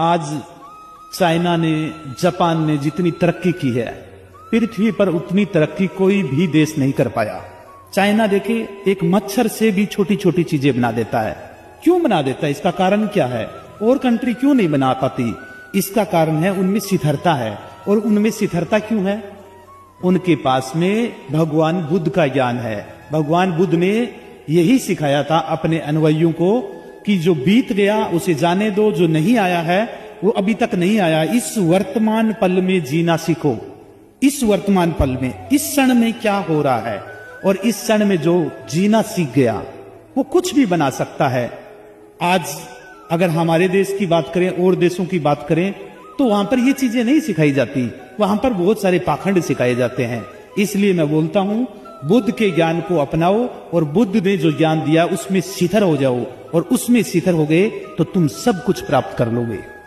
आज चाइना ने, जापान ने जितनी तरक्की की है, पृथ्वी पर उतनी तरक्की कोई भी देश नहीं कर पाया। चाइना देखिए, एक मच्छर से भी छोटी छोटी चीजें बना देता है। क्यों बना देता है? इसका कारण क्या है? और कंट्री क्यों नहीं बना पाती? इसका कारण है उनमें शिथिलता है। और उनमें शिथिलता क्यों है? उनके पास में भगवान बुद्ध का ज्ञान है। भगवान बुद्ध ने यही सिखाया था अपने अनुयायियों को कि जो बीत गया उसे जाने दो, जो नहीं आया है वो अभी तक नहीं आया। इस वर्तमान पल में जीना सीखो। इस वर्तमान पल में, इस क्षण में क्या हो रहा है, और इस क्षण में जो जीना सीख गया वो कुछ भी बना सकता है। आज अगर हमारे देश की बात करें और देशों की बात करें तो वहां पर ये चीजें नहीं सिखाई जाती। वहां पर बहुत सारे पाखंड सिखाए जाते हैं। इसलिए मैं बोलता हूं, बुद्ध के ज्ञान को अपनाओ और बुद्ध ने जो ज्ञान दिया उसमें शिथिल हो जाओ, और उसमें शिथिल हो गए तो तुम सब कुछ प्राप्त कर लोगे।